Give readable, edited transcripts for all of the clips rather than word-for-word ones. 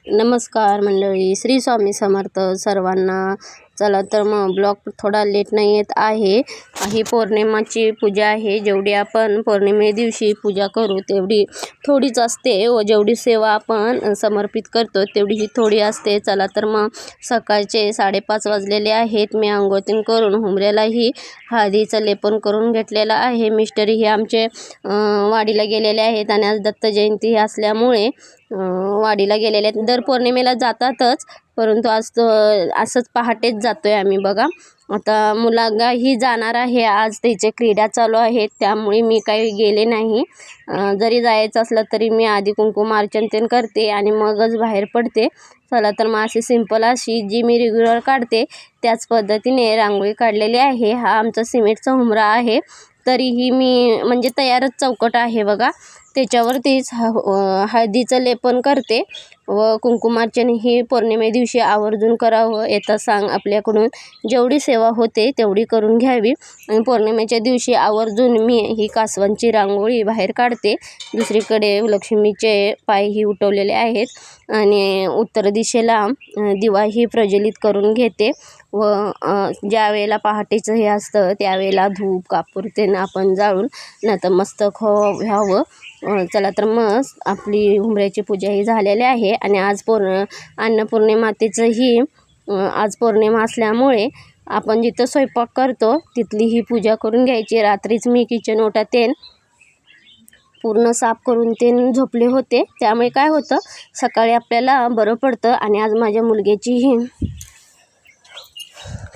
नमस्कार मंडळी, श्री स्वामी समर्थ सर्वांना. चला तर मग ब्लॉग थोडा लेट नाही येत आहे. ही पौर्णिमाची पूजा आहे. जेवढी आपण पौर्णिमे दिवशी पूजा करू तेवढी थोडीच असते व जेवढी सेवा आपण समर्पित करतो तेवढी ही थोडी असते. चला तर मग सकाळचे 5:30 वाजलेले आहेत. मी अंघोळ करून हुमऱ्यालाही हळदीचं लेपन करून घेतलेलं आहे. मिस्टरही आमचे वाडीला गेलेले आहेत आणि आज दत्त जयंती असल्यामुळे वाडीला गेलेले आहेत. दर पौर्णिमेला जातातच, परंतु आज असंच पहाटेच जातोय आम्ही. बघा आता मुलगाही जाणार आहे, आज त्याचे क्रीडा चालू आहेत त्यामुळे मी काही गेले नाही. जरी जायचं असलं तरी मी आधी कुंकुमार्चन ते करते आणि मगच बाहेर पडते. चला तर मग अशी सिंपल अशी जी मी रेग्युलर काढते त्याच पद्धतीने रांगोळी काढलेली आहे. हा आमचा सिमेंटचा हुमरा आहे, तरीही मी म्हणजे तयारच चौकट आहे बघा, त्याच्यावरतीच हळदीचं लेपन करते व कुंकुमार्चन ही पौर्णिमे दिवशी आवर्जून करावं. येता सांग आपल्याकडून जेवढी सेवा होते तेवढी करून घ्यावी. आणि पौर्णिमेच्या दिवशी आवर्जून मी ही कासवांची रांगोळी बाहेर काढते. दुसरीकडे लक्ष्मीचे पायही उठवलेले आहेत आणि उत्तर दिशेला दिवाही प्रज्वलित करून घेते. व ज्या वेळेला पहाटेचं हे असतं त्यावेळेला धूप कापूर ते आपण जाळून नंतर मस्तक व्हावं. चला तर मग आपली हुमऱ्याची पूजा ही झालेली आहे आणि आज अन्नपूर्णिमातेचंही आज पौर्णिमा असल्यामुळे आपण जिथं स्वयंपाक करतो तिथली ही पूजा करून घ्यायची. रात्रीच मी किचन ओटा ते पूर्ण साफ करून ते झोपले होते, त्यामुळे काय होतं सकाळी आपल्याला बरं पडतं. आणि आज माझ्या मुलग्याचीही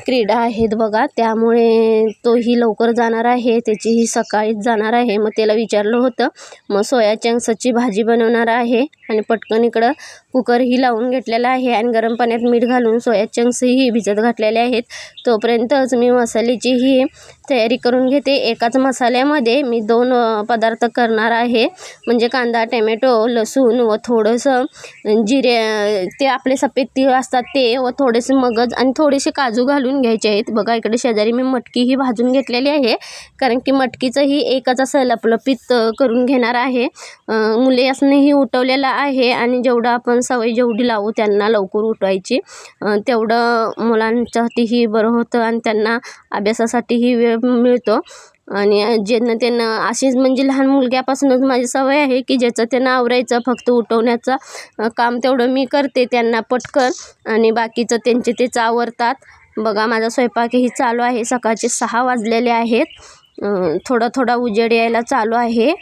क्रीडा आहेत बघा, त्यामुळे तोही लवकर जाणार आहे, त्याचीही सकाळीच जाणार आहे. मग त्याला विचारलं होतं, मग सोया चंक्सची भाजी बनवणार आहे आणि पटकन इकडं कुकरही लावून घेतलेला आहे आणि गरम पाण्यात मीठ घालून सोया चंक्सही भिजत घातलेले आहेत. तोपर्यंतच मी मसाल्याचीही तयारी करून घेते. एकाच मसाल्यामध्ये मी 2 पदार्थ करणार आहे, म्हणजे कांदा टमॅटो लसूण व थोडंसं जिरे, ते आपले सफेद तीळ असतात ते, व थोडेसे मगज आणि थोडेसे काजू घालून घ्यायचे आहेत. बघा इकडे शेजारी मी मटकीही भाजून घेतलेली आहे, कारण की मटकीचंही एकच असं लपलपीत करून घेणार आहे. मुले असणंही उठवलेलं आहे आणि जेवढं आपण सवय जेवढी लावू त्यांना लवकर उठवायची तेवढं मुलांसाठीही बरं होतं आणि त्यांना अभ्यासासाठीही वेळ मिळतो. आणि ज्यांना त्यांना अशीच म्हणजे लहान मुलग्यापासूनच माझी सवय आहे की ज्याचं त्यांना आवरायचं, फक्त उठवण्याचं काम तेवढं मी करते त्यांना पटकन आणि बाकीचं त्यांचे तेच आवरतात. बघा माझा स्वयंपाकही चालू आहे. सकाळचे 6 वाजलेले आहेत. थोडा उजेड यायला चालू आहे,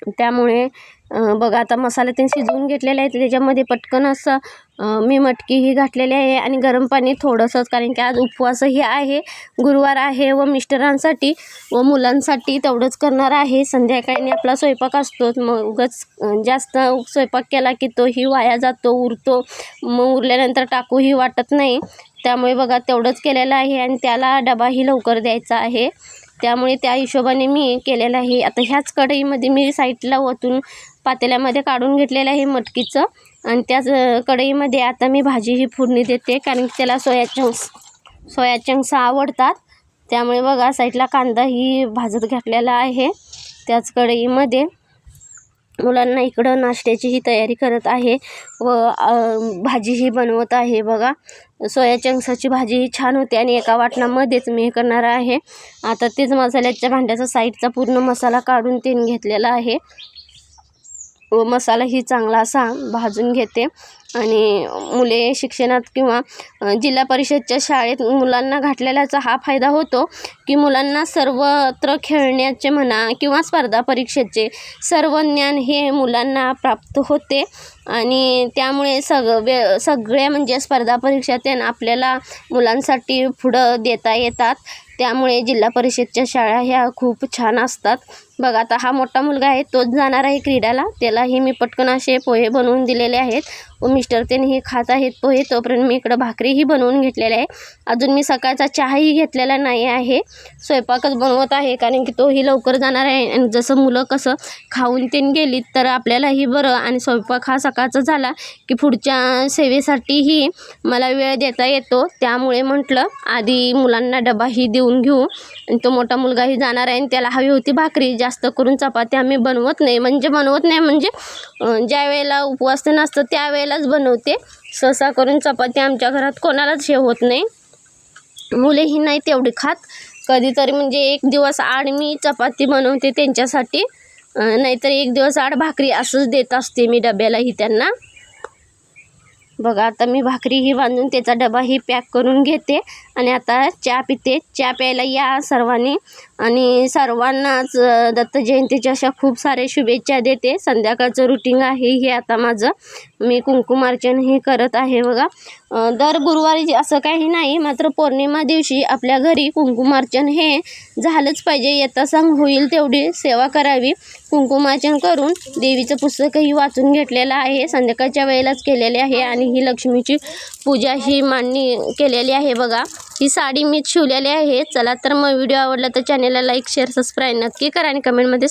त्यामुळे बघा आता मसाले ते शिजवून घेतलेले आहेत. त्याच्यामध्ये पटकन असं मी मटकीही घातलेली आहे आणि गरम पाणी थोडंसंच, कारण की आज उपवासही आहे, गुरुवार आहे व मिस्टरांसाठी व मुलांसाठी तेवढंच करणार आहे. संध्याकाळी आपला स्वयंपाक असतोच, मग उगाच जास्त स्वयंपाक केला की तोही वाया जातो, उरतो, मग उरल्यानंतर टाकूही वाटत नाही. त्यामुळे बघा तेवढंच केलेलं आहे आणि त्याला डबाही लवकर द्यायचा आहे, त्यामुळे त्या हिशोबाने मी केलेलं आहे. आता ह्याच कढईमध्ये मी साईडला ओतून पातेल्यामध्ये काढून घेतलेलं आहे मटकीचं आणि त्याच कढईमध्ये आता मी भाजी ही फोडणी देते, कारण की त्याला सोया चंक्स आवडतात. त्यामुळे बघा साईडला कांदाही भाजत घातलेला आहे त्याच कढईमध्ये. मुलांना इकडं नाश्त्याचीही तयारी करत आहे व भाजीही बनवत आहे. बघा सोया चंक्सची भाजी ही छान होते आणि एका वाटणामध्येच मी हे करणार आहे. आता तेच मसाल्याच्या भांड्याचा साईडचा पूर्ण मसाला काढून ते घेतलेला आहे व मसालाही चांगला असा भाजून घेते. आणि मुले शिक्षणात किंवा जिल्हा परिषदच्या शाळेत मुलांना घातलेल्याचा हा फायदा होतो की मुलांना सर्वत्र खेळण्याचे म्हणा किंवा स्पर्धा परीक्षेचे सर्व ज्ञान हे मुलांना प्राप्त होते आणि त्यामुळे सगळ्या म्हणजे स्पर्धा परीक्षा ते आपल्याला मुलांसाठी पुढं देता येतात. त्यामुळे जिल्हा परिषदच्या शाळा ह्या खूप छान असतात. बघा आता हा मोठा मुलगा आहे, तोच जाणार आहे क्रीडाला, त्यालाही मी पटकन असे पोहे बनवून दिलेले आहेत मिस्टर त्यांनी खात आहेत पोहे, तोपर्यंत मी इकडं भाकरीही बनवून घेतलेल्या आहे. अजून मी सकाळचा चहाही घेतलेला नाही आहे, स्वयंपाकच बनवत आहे, कारण की तोही लवकर जाणार आहे. आणि जसं मुलं कसं खाऊन ते गेली तर आपल्यालाही बरं, आणि स्वयंपाक हा सकाळचा झाला की पुढच्या सेवेसाठीही मला वेळ देता येतो. त्यामुळे म्हटलं आधी मुलांना डबाही देऊन घेऊ. आणि तो मोठा मुलगाही जाणार आहे आणि त्याला हवी होती भाकरी. जास्त करून चपाती आम्ही बनवत नाही, म्हणजे ज्या वेळेला उपवास नसतं त्यावेळेलाच बनवते. सहसा करून चपाती आमच्या घरात कोणालाच हे होत नाही, मुलेही नाही तेवढी खात. कधीतरी म्हणजे एक दिवस आड मी चपाती बनवते त्यांच्यासाठी, नाहीतर एक दिवस आड भाकरी असंच देत असते मी डब्यालाही त्यांना. बघा आता मी भाकरीही बांधून त्याचा डबाही पॅक करून घेते आणि आता चहा पिते. चहा प्यायला या सर्वांनी, आणि सर्वांनाच दत्त जयंतीच्या अशा खूप सारे शुभेच्छा देते. संध्याकाळचं रुटीन आहे हे आता माझं. मी कुंकुमार्चनही करत आहे बघा. दर गुरुवारी असं काही नाही, मात्र पौर्णिमा दिवशी आपल्या घरी कुंकुमार्चन हे झालंच पाहिजे. यथासांग होईल तेवढी सेवा करावी. कुंकुमार्चन करून देवीचं पुस्तकही वाचून घेतलेलं आहे, संध्याकाळच्या वेळेलाच केलेले आहे. आणि ही लक्ष्मीची पूजा ही मांडणी केलेली आहे बघा. ही साडी मीच शिवलेली आहे. चला तर मग व्हिडिओ आवडला तर चॅनलला लाईक शेअर सबस्क्राईब नक्की करा आणि कमेंटमध्ये